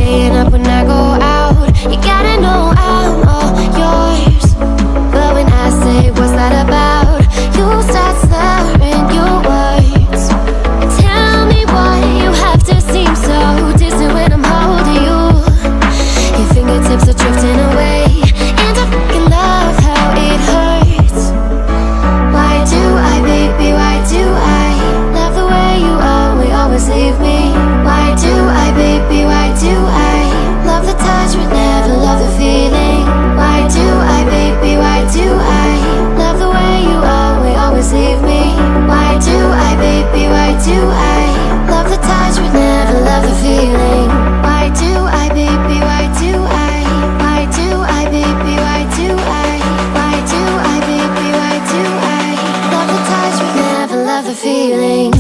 staying up when I go out. You gotta know I'm all yours. But when I say what's that about, you start slurring your words. Tell me why you have to seem so distant when I'm holding you. Your fingertips are drifting away, and I fucking love how it hurts. Why do I, baby, why do I love the way you always leave me? Why do I, baby, why do I love the touch but never love the feeling? Why do I, baby, why do I love the way you always leave me? Why do I, baby, why do I love the touch but never love the feeling? Why do I, baby, why do I? Why do I, baby, why do I? Why do I, baby, why do I love the touch but never love the feeling?